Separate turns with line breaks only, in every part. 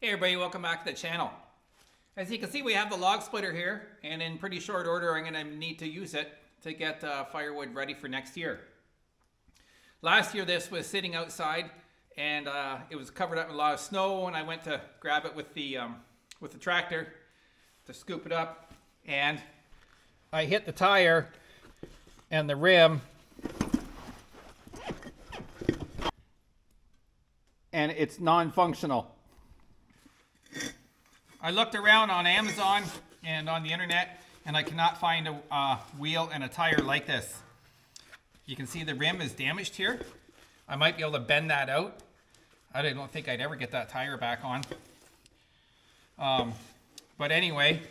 Hey everybody, welcome back to the channel. As you can see, we have the log splitter here, and in pretty short order I'm going to need to use it to get firewood ready for next year. Last year this was sitting outside and it was covered up with a lot of snow, and I went to grab it with the tractor to scoop it up, and I hit the tire and the rim, and it's non-functional. I looked around on Amazon and on the internet, and I cannot find a wheel and a tire like this. You can see the rim is damaged here. I might be able to bend that out. I don't think I'd ever get that tire back on. But anyway,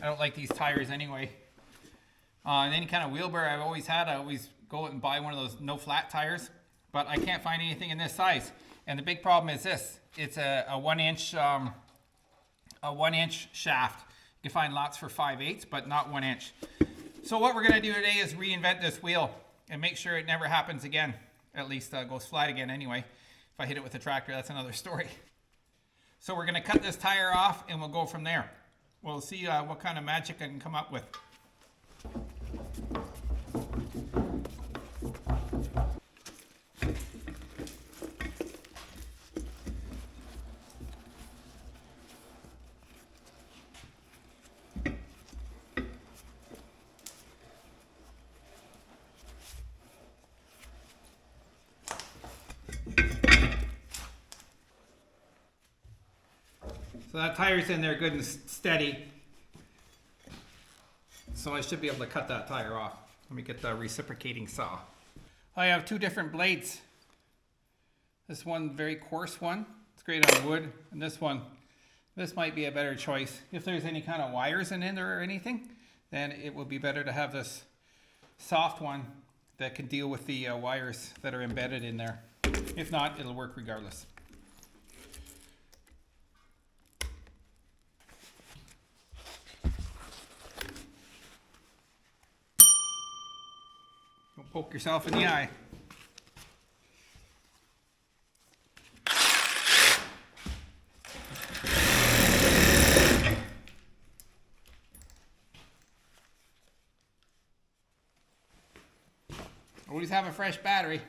I don't like these tires anyway. And any kind of wheelbarrow I've always had, I always go out and buy one of those no flat tires, but I can't find anything in this size. And the big problem is this: it's a 1-inch shaft. You can find lots for 5/8, but not 1 inch. So what we're going to do today is reinvent this wheel and make sure it never happens again. At least goes flat again anyway. If I hit it with a tractor, that's another story. So we're going to cut this tire off and we'll go from there. We'll see what kind of magic I can come up with. So that tire's in there good and steady. So I should be able to cut that tire off. Let me get the reciprocating saw. I have two different blades. This one, very coarse one. It's great on wood. And this one, this might be a better choice. If there's any kind of wires in there or anything, then it would be better to have this soft one that can deal with the wires that are embedded in there. If not, it'll work regardless. Don't poke yourself in the eye. Always have a fresh battery.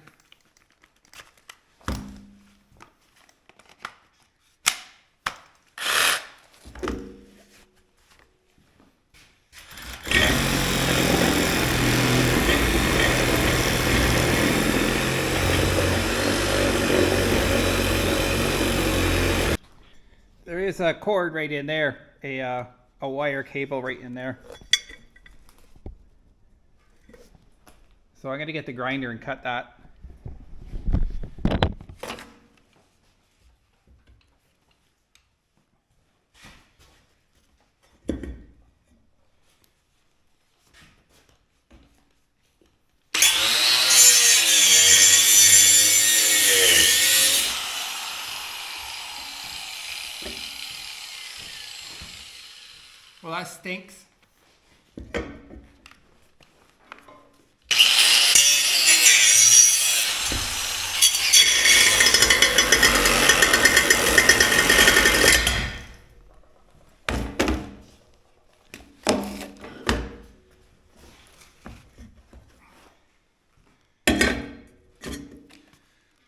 There is a cord right in there, a wire cable right in there. So I'm going to get the grinder and cut that. Well, that stinks.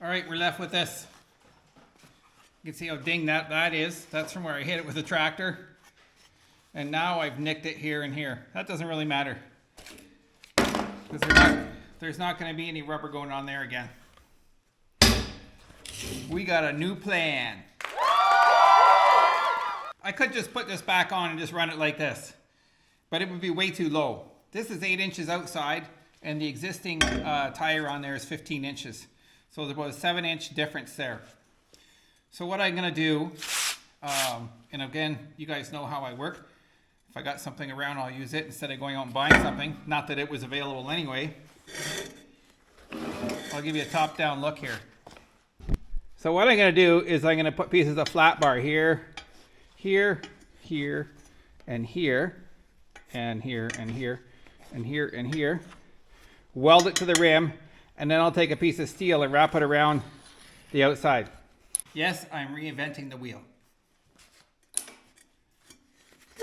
All right, we're left with this. You can see how ding that is. That's from where I hit it with the tractor. And now I've nicked it here and here. That doesn't really matter, because there's not going to be any rubber going on there again. We got a new plan. I could just put this back on and just run it like this, but it would be way too low. This is 8 inches outside, and the existing tire on there is 15 inches. So there's about a 7-inch difference there. So what I'm going to do, and again, you guys know how I work. If I got something around, I'll use it instead of going out and buying something. Not that it was available anyway. I'll give you a top-down look here. So what I'm going to do is I'm going to put pieces of flat bar here, here, here, and here, and here, and here, and here, and here. Weld it to the rim, and then I'll take a piece of steel and wrap it around the outside. Yes, I'm reinventing the wheel.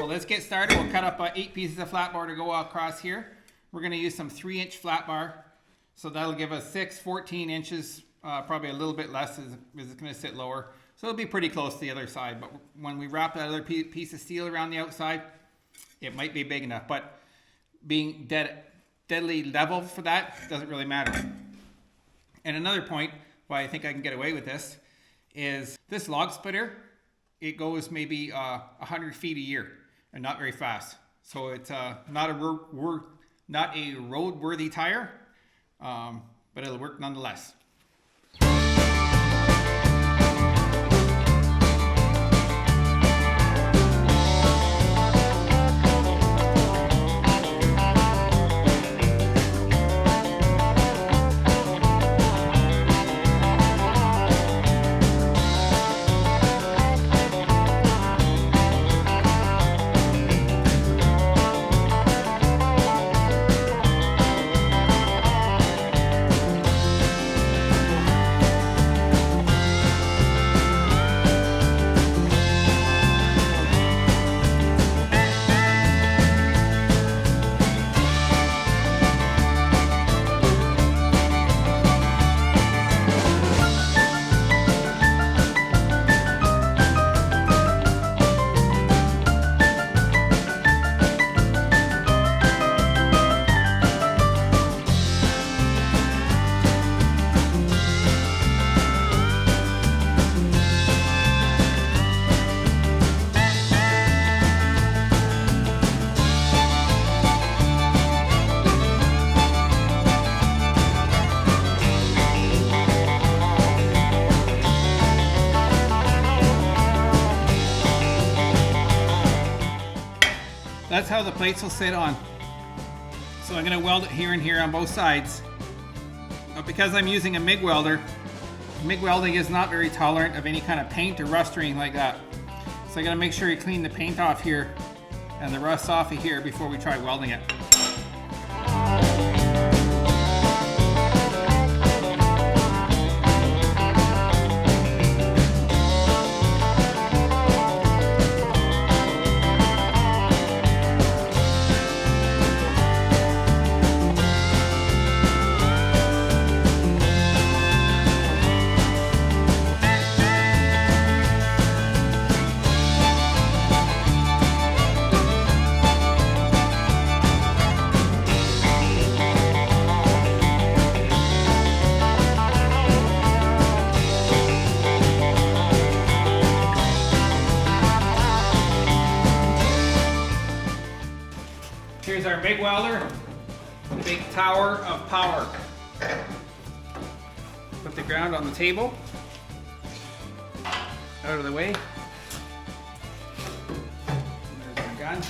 So let's get started. We'll cut up 8 pieces of flat bar to go across here. We're going to use some 3-inch flat bar. So that'll give us 14 inches, probably a little bit less as it's going to sit lower. So it'll be pretty close to the other side. But when we wrap that other piece of steel around the outside, it might be big enough. But being deadly level for that doesn't really matter. And another point why I think I can get away with this is this log splitter, it goes maybe 100 feet a year and not very fast. So it's not a road-worthy tire, but it'll work nonetheless. That's how the plates will sit on. So I'm going to weld it here and here on both sides. But because I'm using a MIG welder, MIG welding is not very tolerant of any kind of paint or rust or anything like that. So I got to make sure you clean the paint off here and the rust off of here before we try welding it. Here's our MIG welder, the big tower of power. Put the ground on the table, out of the way. There's our gun.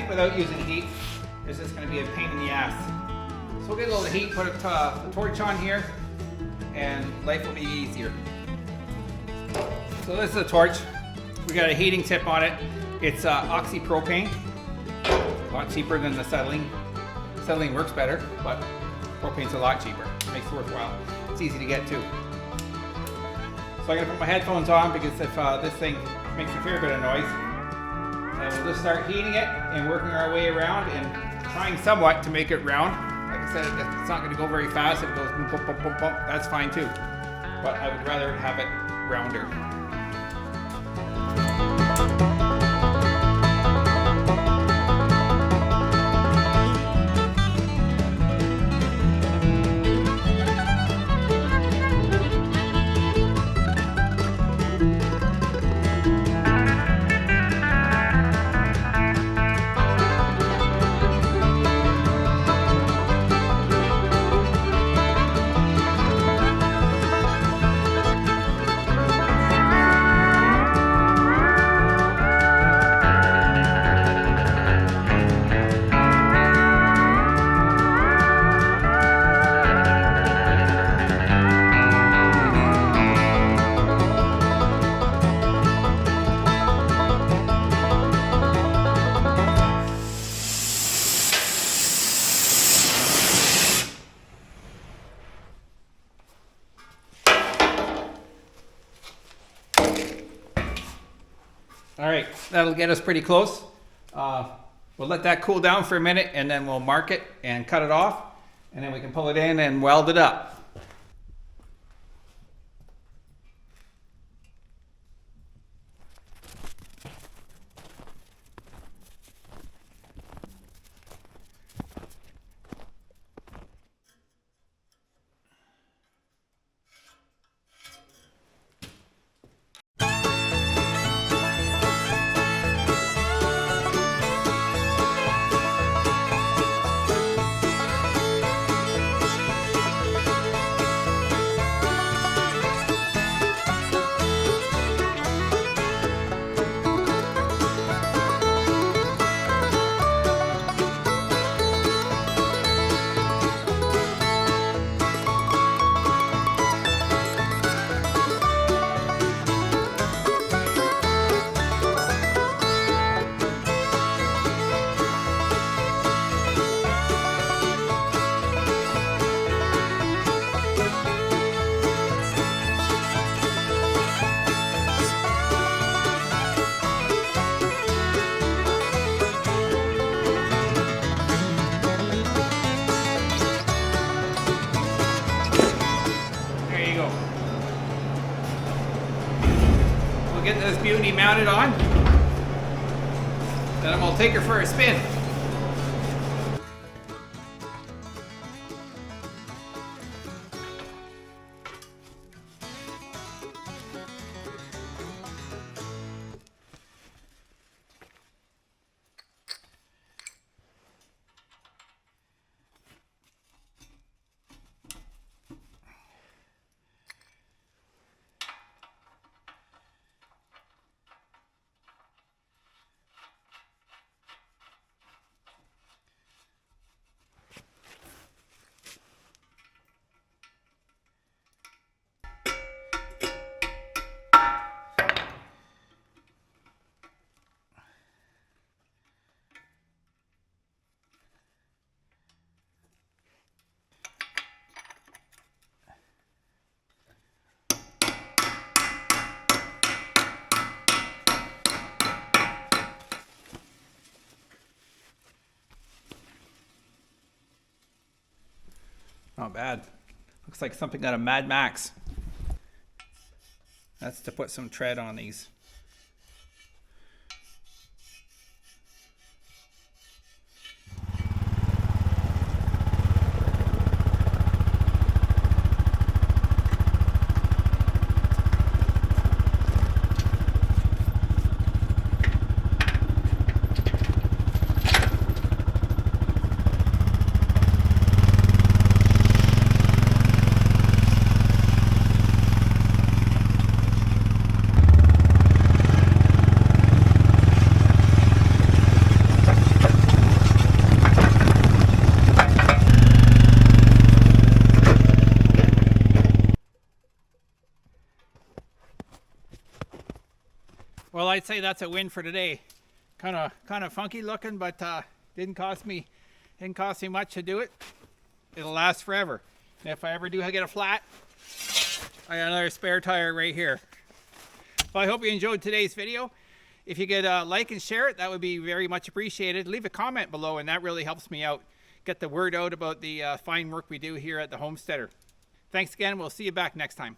Without using heat, this is going to be a pain in the ass. So we'll get a little heat, put a torch on here, and life will be easier. So this is a torch. We got a heating tip on it. It's oxypropane. A lot cheaper than the settling. Settling works better, but propane's a lot cheaper. Makes it worthwhile. It's easy to get too. So I'm gonna put my headphones on because if this thing makes a fair bit of noise, and we'll just start heating it and working our way around and trying somewhat to make it round. Like I said, it's not gonna go very fast. If it goes boom, boom, boom, boom, boom, that's fine too. But I would rather have it rounder. All right, that'll get us pretty close. We'll let that cool down for a minute and then we'll mark it and cut it off, and then we can pull it in and weld it up. Get this beauty mounted on, then I'm gonna take her for a spin. Not bad. Looks like something out of Mad Max. That's to put some tread on these. Well, I'd say that's a win for today. Kind of funky looking, but Didn't cost me much to do it. It'll last forever. And if I ever do get a flat, I got another spare tire right here. Well, I hope you enjoyed today's video. If you could like and share it, that would be very much appreciated. Leave a comment below, and that really helps me out. Get the word out about the fine work we do here at the Homesteader. Thanks again. We'll see you back next time.